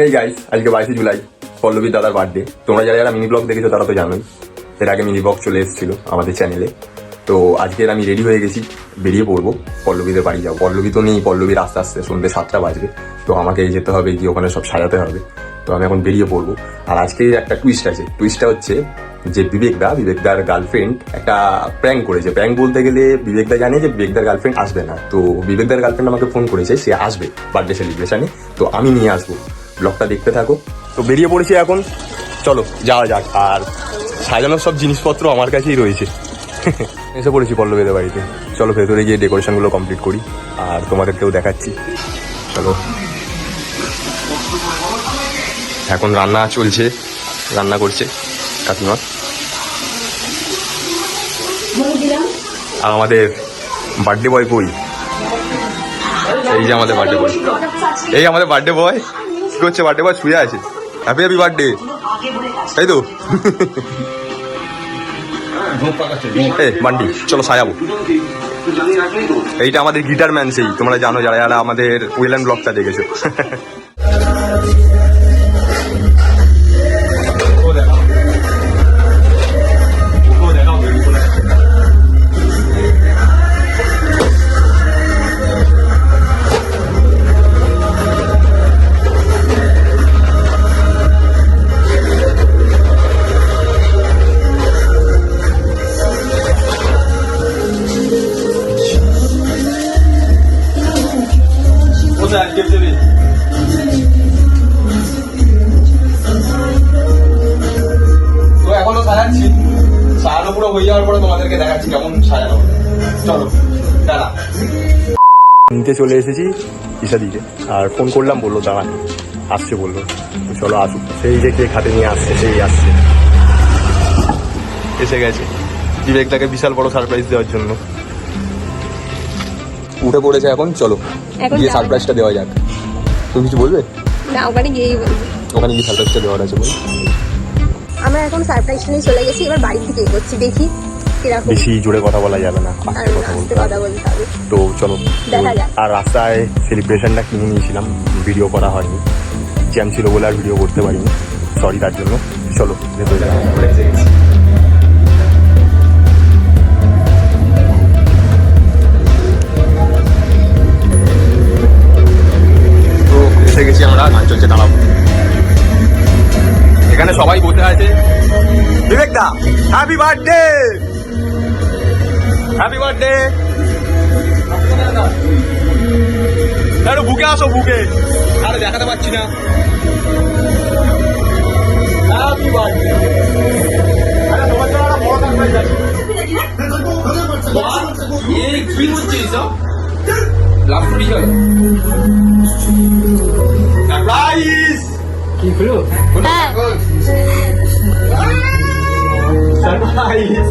এই গাইস, আজকে 22 জুলাই পল্লবী দাদার বার্থডে। তোমরা যারা যারা মিনি ব্লগ দেখেছো তারা তো জানোই, এর আগে মিনি ব্লগ চলে এসেছিল আমাদের চ্যানেলে। তো আজকের আমি রেডি হয়ে গেছি, বেরিয়ে পড়বো পল্লবীদের বাড়ি যাবো। পল্লবী তো নেই, পল্লবীর আস্তে আস্তে সন্ধ্যে 7টা বাজবে, তো আমাকে যেতে হবে, গিয়ে ওখানে সব সাজাতে হবে। তো আমি এখন বেরিয়ে পড়বো। আর আজকে একটা টুইস্ট আছে, টুইস্টটা হচ্ছে যে বিবেকদার গার্লফ্রেন্ড একটা প্র্যাঙ্ক করেছে। প্র্যাঙ্ক বলতে গেলে বিবেকদা জানে যে বিবেকদার গার্লফ্রেন্ড আসবে না, তো বিবেকদার গার্লফ্রেন্ড আমাকে ফোন করেছে সে আসবে বার্থডে সেলিব্রেশনে, তো আমি নিয়ে আসবো। ব্লগটা দেখতে থাকো। তো বেরিয়ে পড়েছি এখন, চলো যাওয়া যাক। আর সাজানোর সব জিনিসপত্র আমার কাছেই রয়েছে। এসে পড়েছি পল্লবীদের বাড়িতে, চলো ভেতরে গিয়ে ডেকোরেশনগুলো কমপ্লিট করি আর তোমাদেরকেও দেখাচ্ছি। চলো, এখন রান্না চলছে, রান্না করছে কাকিমা। আর আমাদের বার্থডে বয় কই? এই যে আমাদের বার্থডে বয়, এই আমাদের বার্থডে বয় কি করছে? বার্থডে বয় শুয়ে আছে। হ্যাপি হ্যাপি বার্থডে, তাই তো? মান্ডি, চলো সাজাবো। এইটা আমাদের গিটার ম্যান, সেই তোমরা জানো যারা যারা আমাদের উইলেন ব্লগটা দেখেছো। তো এখনো সাজাচ্ছি, সাজানো পুরো হয়ে যাওয়ার পরে তোমাদেরকে দেখাচ্ছি কেমন সাজানো। চলো দাঁড়া, নিতে চলে এসেছি ঈশাদিকে, আর ফোন করলাম, বললো দাঁড়া আসছে, বললো চলো আসুক। সেই যে কেক হাতে নিয়ে আসছে, সেই আসছে, এসে গেছে বিবেকদাকে বিশাল বড় সারপ্রাইজ দেওয়ার জন্য। উঠে পড়েছে এখন, চলো গিয়ে সারপ্রাইজটা দেওয়া যাক। তুমি কিছু বলবে? না, ওখানে গিয়েই বলবো। ওখানে গিয়ে সারপ্রাইজটা দেওয়ার আছে বল। আমরা এখন সারপ্রাইজটা নিয়ে চলে গেছি, এবার বাড়ি থেকে এগোচ্ছি, দেখি কিরকম। বেশি জোরে কথা বলা যাবে না, আর আস্তে কথা বলতে হবে। তো চলো দেখা যাক। আর রাস্তায় সেলিব্রেশনটা কিনে নিয়েছিলাম, ভিডিও করা হয়নি, জ্যাম ছিল বলে আর ভিডিও করতে পারিনি, সরি তার জন্য। চলো ভেতরে যাই। তো এসে গেছি আমরা, গান চলছে, দাঁড়াবো। এখানে সবাই বসে আছে। বিবেকদা হ্যাপি বার্থডে, হ্যাপি বার্থডে। আরে বুকে আসো, বুকে। আরে দেখাতে পাচ্ছি না। Happy birthday. আরে তোমার জন্য একটা বড় সারপ্রাইজ আছে। এই কি হচ্ছে এসব? লাভ করি চলো। সারপ্রাইজ কি হলো? সারপ্রাইজ।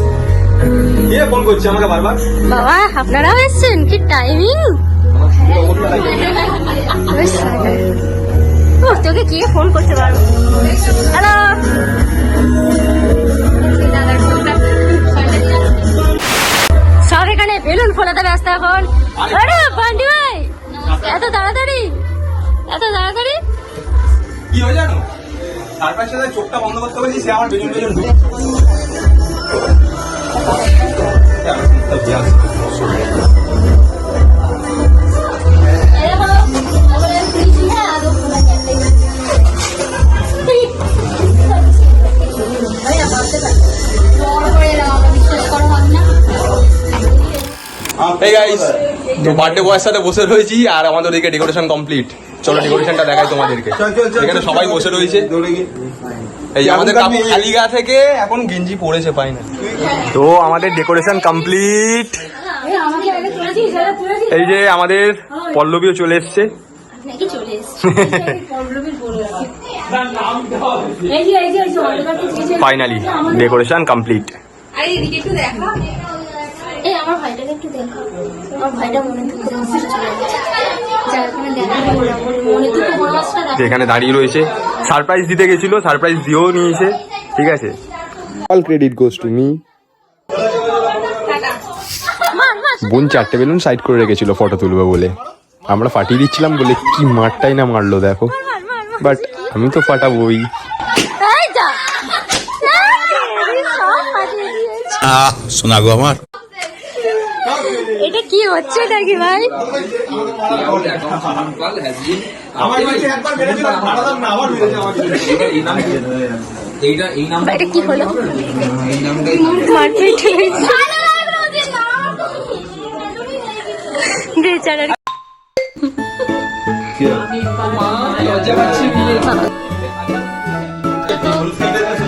কে ফোন করছে আমাকে বারবার? বাবা, আপনারাও এসেছেন? কি টাইমিং! তোকে কে ফোন করতে পারবো? হ্যালো, সব এখানে বেলুন ফোলাতে ব্যস্ত এখন। আরে বান্ডি ভাই, এত তাড়াতাড়ি, এত তাড়াতাড়ি কি হয়ে জানো? সারপ্রাইজের সাথে চোখটা বন্ধ করতে বলছি, সে আমার পেছন পেছন ঢুকে। Hey guys, তো বার্থডে বয়ের সাথে বসে রয়েছি আর আমাদের ওদিকে ডেকোরেশন কমপ্লিট। চলো ডেকোরেশনটা দেখাই তোমাদেরকে। এখানে সবাই বসে রয়েছে। এই আমাদের কাকু খালিগা থেকে এখন গেঞ্জি পরেছে, পাই না। তো আমাদের ডেকোরেশন কমপ্লিট। এই যে আমাদের পল্লবীও চলে এসছে। Finally decoration complete. আমার ভাইটাকে একটু দেখো, আমার ভাইটা মনে এখানে দাঁড়িয়ে রয়েছে, সারপ্রাইজ দিতে গেছিল, সারপ্রাইজ দিয়েও নিয়েছে, ঠিক আছে। All credit goes to me. বোন 4টে বেলুন সাইড করে রেখেছিল ফটো তুলবে বলে, আমরা ফাটিয়ে দিচ্ছিলাম বলে কি মারটাই না মারলো দেখো। বাট আমি তো ফাটাবোই। এই যা সব ফাটিয়ে দিয়েছে। শোনা গো আমার। এটা কি হচ্ছে নাকি ভাই? এটা কি হলো? মারপিট হয়েছে বেচারার।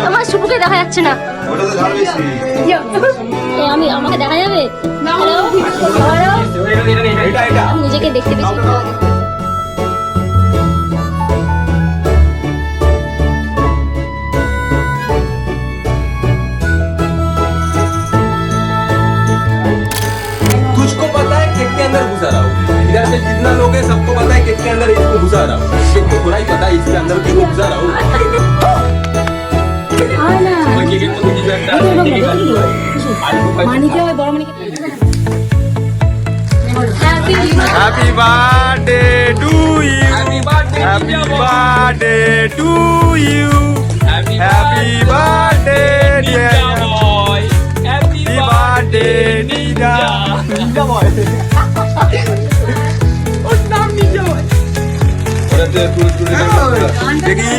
আমার শুভকে দেখা যাচ্ছে না। আমি আমাকে দেখা যাবে? আমি নিজেকে দেখতে পেয়েছি। तुझको पता है केक के अंदर घुसा रहा हूँ, इधर से जितना लोग है सबको पता है केक के अंदर इसको घुसा रहा हूँ, केक को थोड़ा ही पता है इसके अंदर क्यों घुसा रहा हूँ। Happy birthday to you. Happy birthday to you. Happy birthday dear boy. Happy birthday Nida. Nida boy. ওর নাম Nida boy. ওরাতে পুরো দেখি।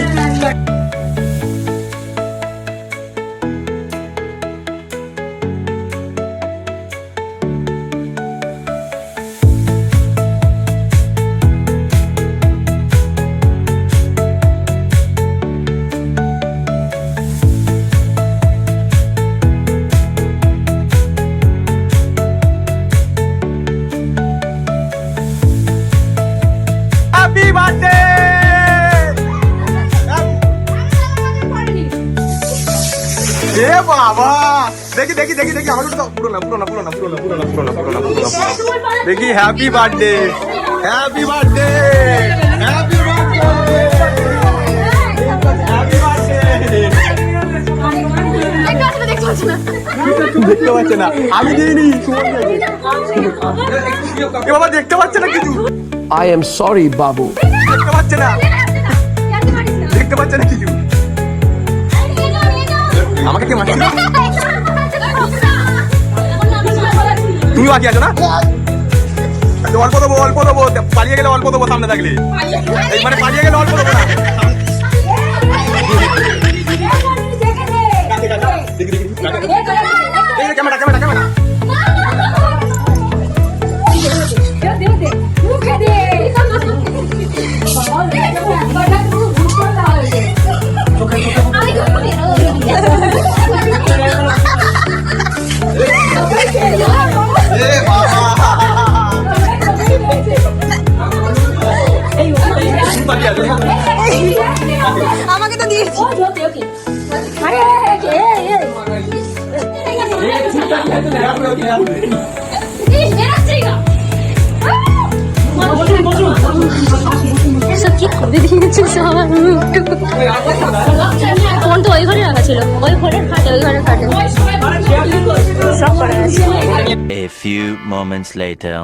Happy birthday! এ বাবা দেখি দেখি দেখি দেখি আমার তো পুরো না পুরো না পুরো না পুরো না পুরো না পুরো না পুরো না পুরো না দেখি happy birthday happy birthday happy birthday happy birthday দেখতে পাচ্ছে না আমি দিইনি এ বাবা দেখতে পাচ্ছে না কিছু I am sorry, Babu. দেখতে পাচ্ছে না দেখতে পাচ্ছে না কিছু আমাকে কে মারছে তুমি বাকি আছো না অল্প দেবো পালিয়ে গেলে অল্প দেবো সামনে থাকলে এই মানে পালিয়ে গেলে অল্প দেবো না ক্যামেরা ক্যামেরা ক্যামেরা আমাকে তো দিয়েছি। এসব কি করে দিয়েছিস আমার মুখটুকু? ফোন তো ওই ঘরে রাখা ছিল, ওই ঘরের খাটে সব করে আছে। A few moments later.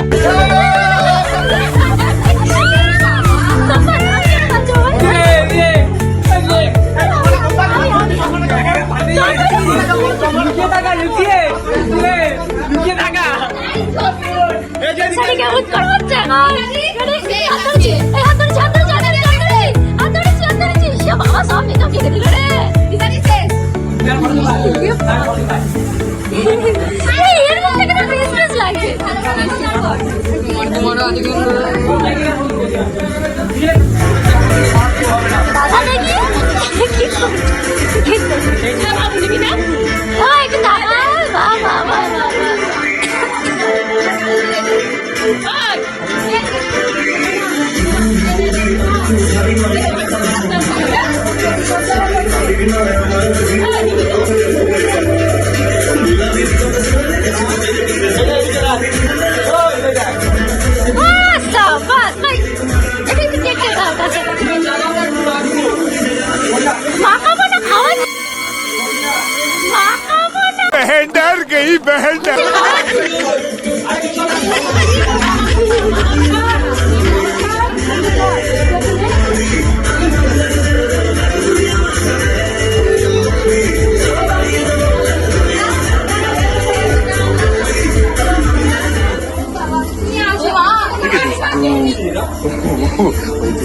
बहन डर गई बहन डर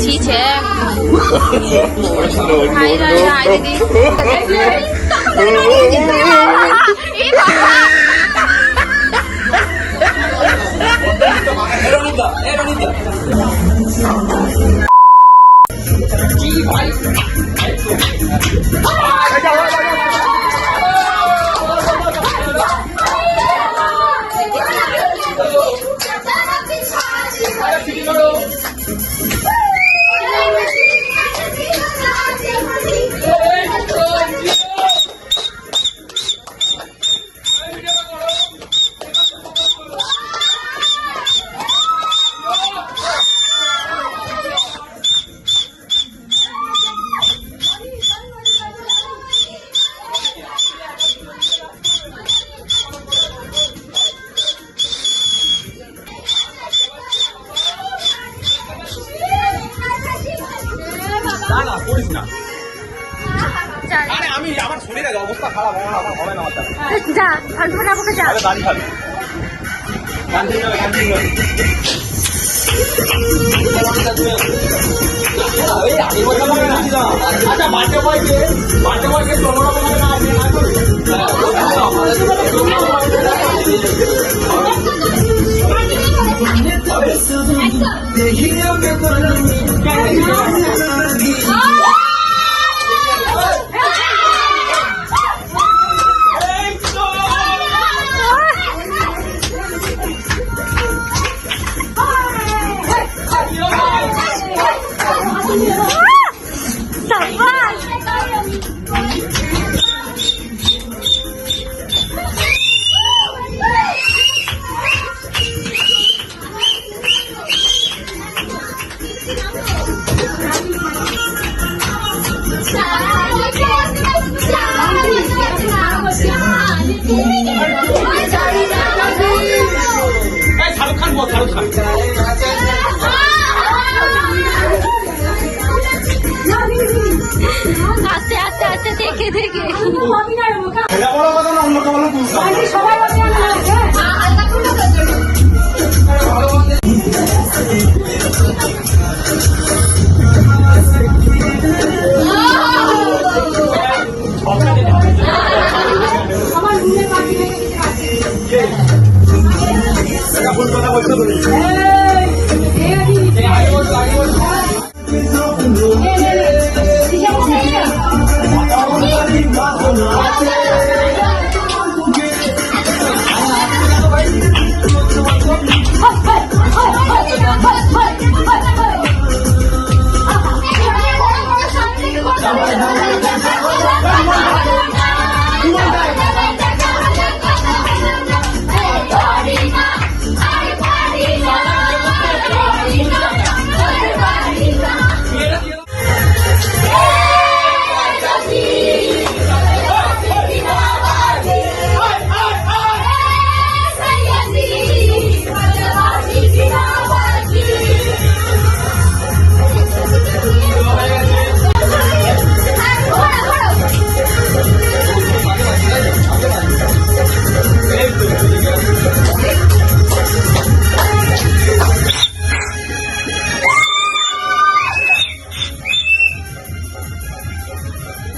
ছিছে হাই হাই হাই দিদি আমি আমার শরীরের অবস্থা খারাপ আমার হবে না যা ফালতু আমাকে যা দাঁড়ি খাবি আচ্ছা বাড়তে পারছে আস্তে আস্তে আস্তে দেখে দেখে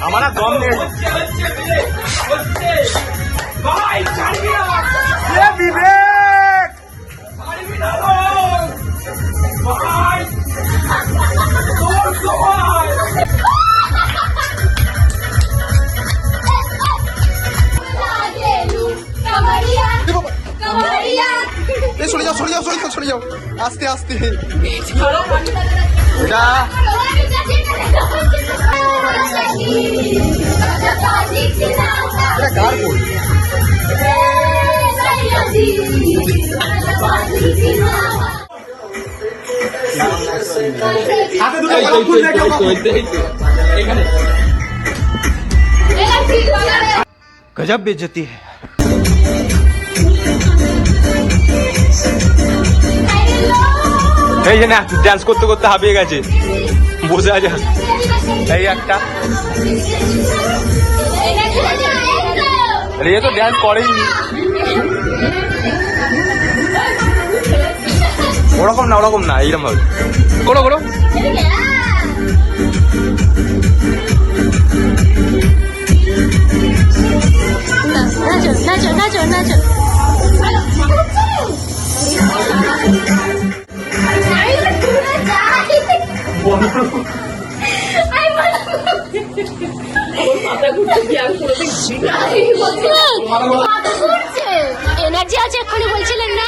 আমার দম নেই বিবেক সরে যাও সরে যাও সরে যাও সরে যাও আস্তে আস্তে এটা কার বই হাতে দুটো কলম ফুল রেখে এখানে गजब बेइज्जती है এই যে না ডান্স করতে করতে হাঁপিয়ে গেছে বোঝা যা এই একটা আরে এ তো ডান্স করেই নি ওরকম না এইরকম ভাবে করো করো। নাচো নাচো নাচো নাচো। এনার্জি আছে এক্ষুনি বলছিলেন না?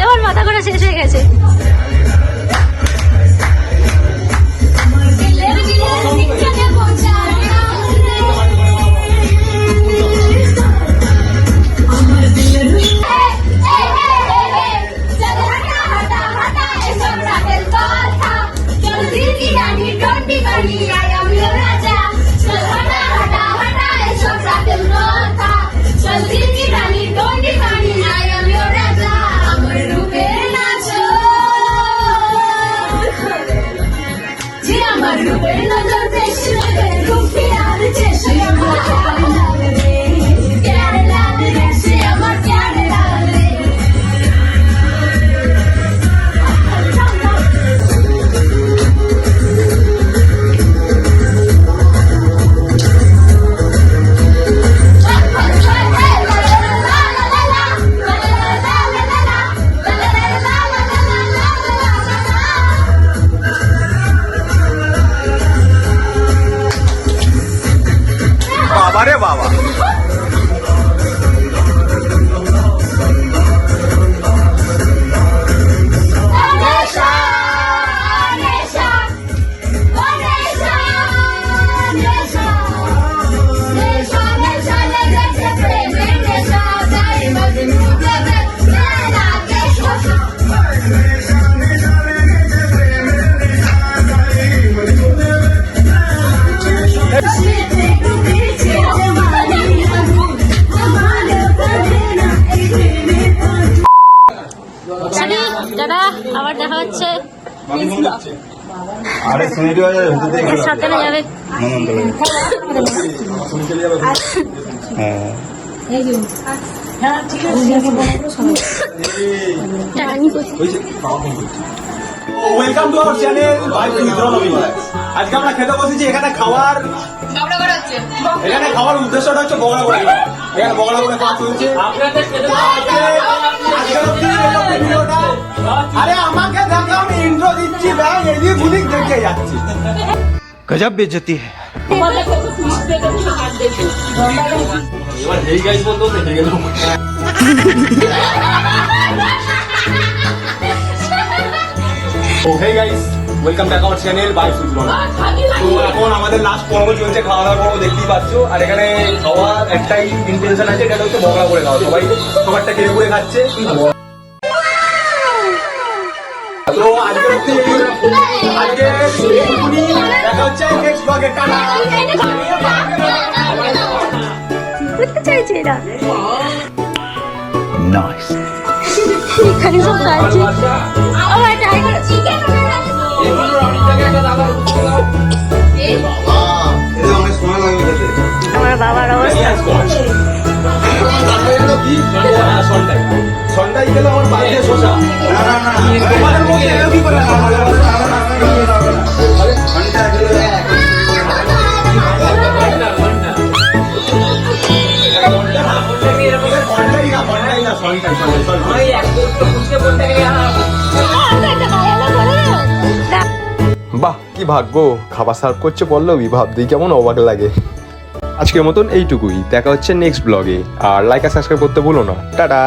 এবার মাথা ঘোরা শেষ হয়ে গেছে। বাবারে বাবা, দাদা আবার দেখা হচ্ছে। আরে শুনে দেওয়া যাবে সাবধানে যাবে। Welcome to our channel by সুইদ্রন অভিনয়। আজকে আমরা খেতে বসেছি। এখানে খাওয়ার উদ্দেশ্যটা হচ্ছে বগড়া করে। এখানে বগড়া করে খাওয়া চলছে। আরে আমাকে দেখো, আমি ইন্ট্রো দিচ্ছি, ব্যাং এদিক ওদিক দেখে যাচ্ছি। गजब बेइज्जती है। এবার হেই গাইস বলতো দেখে গেল। Oh hey guys, welcome back our channel by সুইদ্রন। তো এখন আমাদের লাস্ট পর্ব চলছে, খাওয়া দাওয়া পর্ব দেখতেই পাচ্ছ। আর এখানে খাওয়ার একটাই ইন্টেনশন আছে, এটা হচ্ছে বগড়া করে খাওয়া। সবাই খাবারটা কেড়ে করে খাচ্ছে। তো আজকে দেখা হচ্ছে নেক্সট ব্লগে। টাটা। করতে চাইছে এরা। Nice. এখানে সব খাচ্ছে। আমার টাইগার চিকেন আমার বাবার অবস্থা। সন্টাই গেল আমার বাড়িতে শোষা। তোমাদের মধ্যে এরকম কি করে বাহ, কি ভাগ্য, খাবার সার্ভ করছে পল্লবী, ভাবতেই কেমন অবাক লাগে। আজকের মতন এইটুকুই, দেখা হচ্ছে নেক্সট ব্লগে। আর লাইক আর সাবস্ক্রাইব করতে ভুলো না। টাটা।